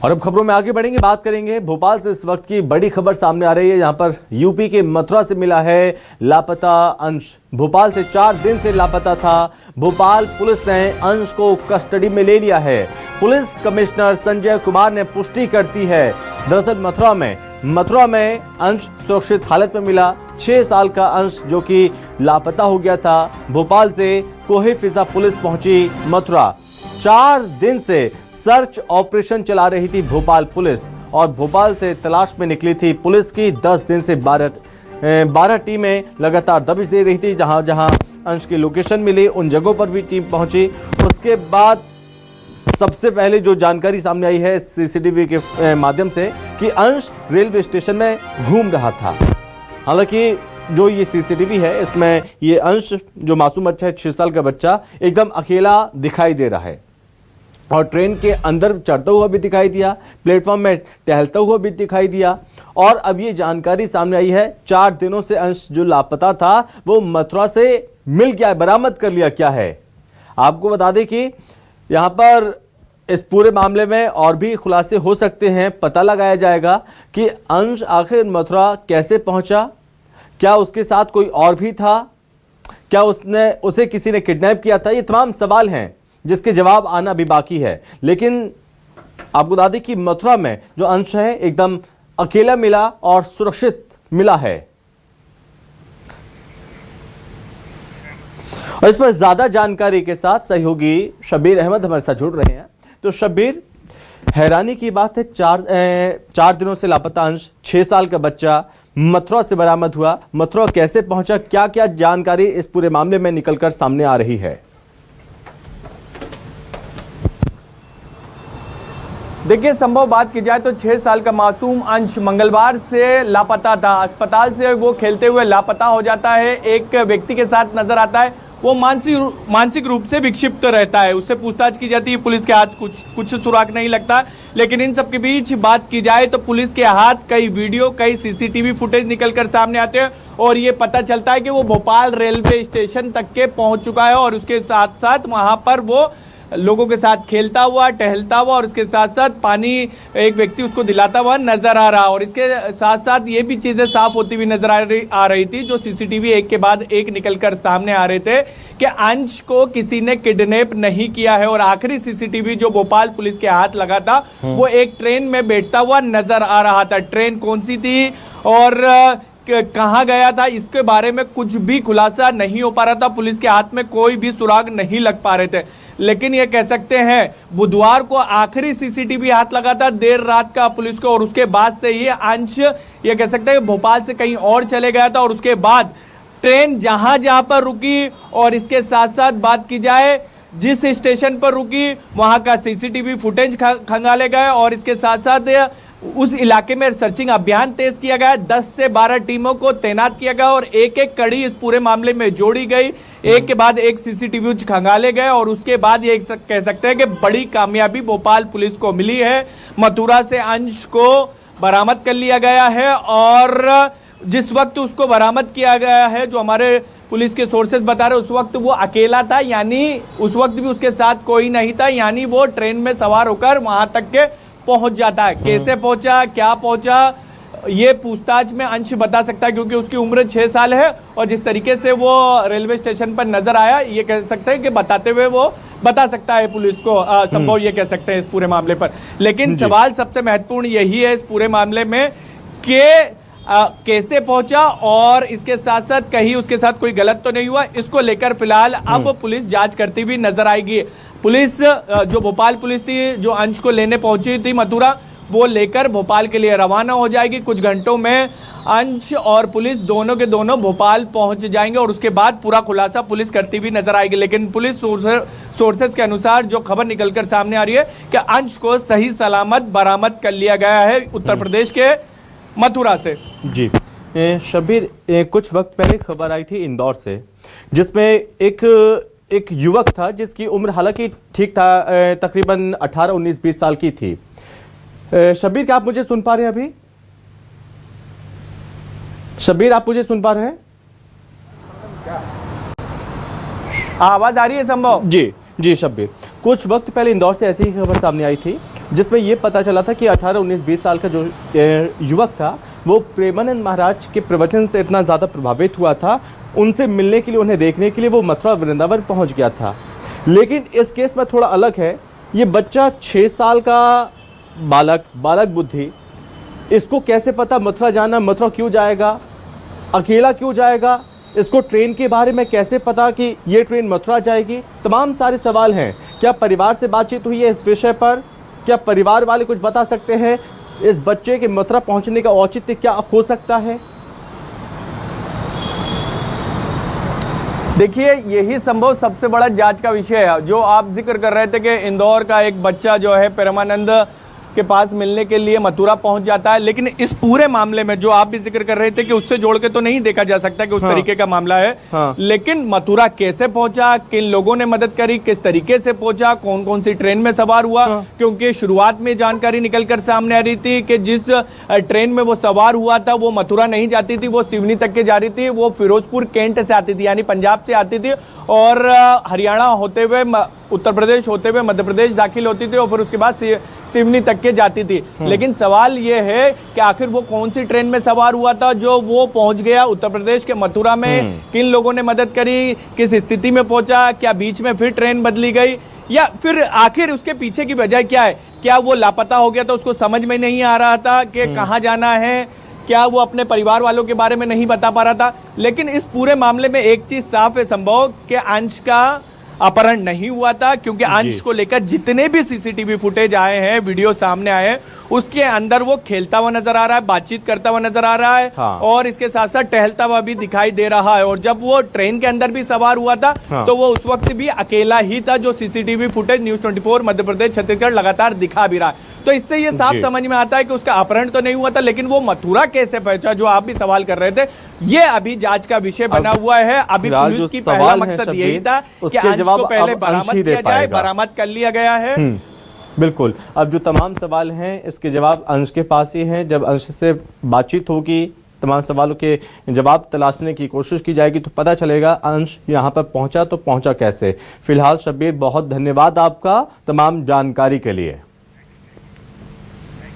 और अब खबरों में आगे बढ़ेंगे, बात करेंगे भोपाल से इस वक्त की बड़ी खबर सामने आ रही है। यहाँ पर यूपी के मथुरा से मिला है लापता अंश। भोपाल से 4 दिन से लापता था। भोपाल पुलिस ने अंश को कस्टडी में ले लिया है। पुलिस कमिश्नर संजय कुमार ने पुष्टि करती है। दरअसल मथुरा में अंश सुरक्षित हालत में मिला। 6 साल का अंश जो कि लापता हो गया था। भोपाल से कोहे फिजा पुलिस पहुंची मथुरा। 4 दिन से सर्च ऑपरेशन चला रही थी भोपाल पुलिस और भोपाल से तलाश में निकली थी पुलिस की 10 दिन से 12 टीमें लगातार दबिश दे रही थी। जहां जहां अंश की लोकेशन मिली उन जगहों पर भी टीम पहुंची। उसके बाद सबसे पहले जो जानकारी सामने आई है सीसीटीवी के माध्यम से कि अंश रेलवे स्टेशन में घूम रहा था। हालांकि जो ये सीसीटीवी है इसमें ये अंश जो मासूम बच्चा है 6 साल का बच्चा एकदम अकेला दिखाई दे रहा है और ट्रेन के अंदर चढ़ता हुआ भी दिखाई दिया, प्लेटफॉर्म में टहलता हुआ भी दिखाई दिया। और अब ये जानकारी सामने आई है 4 दिनों से अंश जो लापता था वो मथुरा से मिल गया, बरामद कर लिया। क्या है आपको बता दें कि यहाँ पर इस पूरे मामले में और भी खुलासे हो सकते हैं। पता लगाया जाएगा कि अंश आखिर मथुरा कैसे पहुंचा, क्या उसके साथ कोई और भी था, क्या उसे किसी ने किडनैप किया था। ये तमाम सवाल हैं जिसके जवाब आना अभी बाकी है। लेकिन आपको बता दें कि मथुरा में जो अंश है एकदम अकेला मिला और सुरक्षित मिला है। और इस पर ज्यादा जानकारी के साथ सहयोगी शब्बीर अहमद हमारे साथ जुड़ रहे हैं। तो शब्बीर, हैरानी की बात है 4 दिनों से लापता अंश, 6 साल का बच्चा मथुरा से बरामद हुआ। मथुरा कैसे पहुंचा, क्या क्या जानकारी इस पूरे मामले में निकलकर सामने आ रही है? देखिए, संभव बात की जाए तो 6 साल का मासूम अंश मंगलवार से लापता था। अस्पताल से वो खेलते हुए लापता हो जाता है। एक व्यक्ति के साथ नजर आता है, वो मानसिक रूप से विक्षिप्त रहता है। उससे पूछताछ की जाती है, पुलिस के हाथ कुछ सुराग नहीं लगता। लेकिन इन सब के बीच बात की जाए तो पुलिस के हाथ कई वीडियो, कई सीसीटीवी फुटेज निकलकर सामने आते हैं और ये पता चलता है कि वो भोपाल रेलवे स्टेशन तक के पहुंच चुका है और उसके साथ साथ वहां पर वो लोगों के साथ खेलता हुआ, टहलता हुआ और उसके साथ साथ पानी एक व्यक्ति उसको दिलाता हुआ नजर आ रहा। और इसके साथ साथ ये भी चीजें साफ होती हुई नजर आ रही थी जो सीसीटीवी एक के बाद एक निकलकर सामने आ रहे थे कि अंश को किसी ने किडनैप नहीं किया है। और आखिरी सीसीटीवी जो भोपाल पुलिस के हाथ लगा था वो एक ट्रेन में बैठता हुआ नजर आ रहा था। ट्रेन कौन सी थी और कहां गया था इसके बारे में कुछ भी खुलासा नहीं हो पा रहा था। पुलिस के हाथ में कोई भी सुराग नहीं लग पा रहे थे। लेकिन ये कह सकते हैं बुधवार को आखिरी सीसीटीवी हाथ लगा था देर रात का पुलिस को और उसके बाद से ये अंश ये कह सकते हैं भोपाल से कहीं और चले गया था। और उसके बाद ट्रेन जहां पर रुकी और इसके साथ साथ बात की जाए जिस स्टेशन पर रुकी वहां का सीसीटीवी फुटेज खंगाले गए और इसके साथ साथ उस इलाके में सर्चिंग अभियान तेज किया गया। 10 से 12 टीमों को तैनात किया गया और एक एक कड़ी इस पूरे मामले में जोड़ी गई। एक के बाद एक सीसीटीवी खंगाले गए और उसके बाद ये कह सकते हैं कि बड़ी कामयाबी भोपाल पुलिस को मिली है। मथुरा से अंश को बरामद कर लिया गया है और जिस वक्त उसको बरामद किया गया है जो हमारे पुलिस के सोर्सेज बता रहे उस वक्त वो अकेला था, यानी उस वक्त भी उसके साथ कोई नहीं था, यानी वो ट्रेन में सवार होकर वहां तक के पहुंच जाता है। कैसे पहुंचा, क्या पहुंचा, ये पूछताछ में अंश बता सकता है क्योंकि उसकी उम्र 6 साल है और जिस तरीके से वो रेलवे स्टेशन पर नजर आया ये कह सकते हैं कि बताते हुए वो बता सकता है पुलिस को। संभव ये कह सकते हैं इस पूरे मामले पर। लेकिन सवाल सबसे महत्वपूर्ण यही है इस पूरे मामले में कि कैसे पहुंचा और इसके साथ साथ कहीं उसके साथ कोई गलत तो नहीं हुआ। इसको लेकर फिलहाल अब पुलिस जांच करती हुई नजर आएगी। पुलिस जो भोपाल पुलिस थी जो अंश को लेने पहुंची थी मथुरा वो लेकर भोपाल के लिए रवाना हो जाएगी। कुछ घंटों में अंश और पुलिस दोनों के दोनों भोपाल पहुंच जाएंगे और उसके बाद पूरा खुलासा पुलिस करती हुई नजर आएगी। लेकिन पुलिस सोर्सेस के अनुसार जो खबर निकलकर सामने आ रही है कि अंश को सही सलामत बरामद कर लिया गया है उत्तर प्रदेश के मथुरा से। जी शब्बीर, कुछ वक्त पहले खबर आई थी इंदौर से जिसमें एक युवक था जिसकी उम्र हालांकि ठीक था तकरीबन 18, 19, 20 साल की थी। शब्बीर, क्या आप मुझे सुन पा रहे हैं अभी? शब्बीर, आप मुझे सुन पा रहे हैं? आवाज आ रही है संभव? जी शब्बीर, कुछ वक्त पहले इंदौर से ऐसी ही खबर सामने आई थी जिसमें ये पता चला था कि 18, 19, 20 साल का जो युवक था वो प्रेमानंद महाराज के प्रवचन से इतना ज़्यादा प्रभावित हुआ था, उनसे मिलने के लिए, उन्हें देखने के लिए वो मथुरा वृंदावन पहुंच गया था। लेकिन इस केस में थोड़ा अलग है। ये बच्चा 6 साल का बालक बुद्धि, इसको कैसे पता मथुरा जाना, मथुरा क्यों जाएगा, अकेला क्यों जाएगा, इसको ट्रेन के बारे में कैसे पता कि ये ट्रेन मथुरा जाएगी। तमाम सारे सवाल हैं। क्या परिवार से बातचीत हुई है इस विषय पर? क्या परिवार वाले कुछ बता सकते हैं इस बच्चे के मथुरा पहुंचने का औचित्य क्या हो सकता है? देखिए, यही संभव सबसे बड़ा जांच का विषय है। जो आप जिक्र कर रहे थे कि इंदौर का एक बच्चा जो है प्रेमानंद के पास मिलने के लिए मथुरा पहुंच जाता है, लेकिन इस पूरे मामले में जो आप भी जिक्र कर रहे थे कि उससे जोड़ के तो नहीं देखा जा सकता कि उस तरीके का मामला है। लेकिन मथुरा कैसे पहुंचा, किन लोगों ने मदद करी, किस तरीके से पहुंचा, कौन कौन सी ट्रेन में सवार हुआ, क्योंकि शुरुआत में जानकारी निकलकर सामने आ रही थी कि जिस ट्रेन में वो सवार हुआ था वो मथुरा नहीं जाती थी, वो सिवनी तक के जा रही थी, वो फिरोजपुर कैंट से आती थी, यानी पंजाब से आती थी और हरियाणा होते हुए, उत्तर प्रदेश होते हुए मध्य प्रदेश दाखिल होती थी और फिर उसके बाद सिवनी तक के जाती थी। लेकिन सवाल ये है कि आखिर वो कौन सी ट्रेन में सवार हुआ था जो वो पहुंच गया उत्तर प्रदेश के मथुरा में, किन लोगों ने मदद करी, किस स्थिति में पहुंचा, क्या बीच में फिर ट्रेन बदली गई, या फिर आखिर उसके पीछे की वजह क्या है? क्या वो लापता हो गया तो उसको समझ में नहीं आ रहा था कि कहाँ जाना है? क्या वो अपने परिवार वालों के बारे में नहीं बता पा रहा था? लेकिन इस पूरे मामले में एक चीज साफ है संभव कि अंश का अपहरण नहीं हुआ था, क्योंकि अंश को लेकर जितने भी सीसीटीवी फुटेज आए हैं, वीडियो सामने आए हैं, उसके अंदर वो खेलता हुआ नजर आ रहा है, बातचीत करता हुआ नजर आ रहा है। और इसके साथ साथ टहलता हुआ भी दिखाई दे रहा है। और जब वो ट्रेन के अंदर भी सवार हुआ था तो वो उस वक्त भी अकेला ही था, जो CCTV footage news 24 Madhya Pradesh Chhattisgarh लगातार दिखा भी रहा है। तो इससे ये साफ समझ में आता है कि उसका अपहरण तो नहीं हुआ था, लेकिन वो मथुरा कैसे पहुंचा, जो आप भी सवाल कर रहे थे, ये अभी जांच का विषय बना हुआ है। अभी पुलिस की पहला मकसद यही था कि अंश को पहले बरामद किया जाए, बरामद कर लिया गया है। बिल्कुल। अब जो तमाम सवाल हैं इसके जवाब अंश के पास ही हैं। जब अंश से बातचीत होगी, तमाम सवालों के जवाब तलाशने की कोशिश की जाएगी तो पता चलेगा अंश यहाँ पर पहुंचा तो पहुंचा कैसे। फिलहाल शब्बीर, बहुत धन्यवाद आपका तमाम जानकारी के लिए।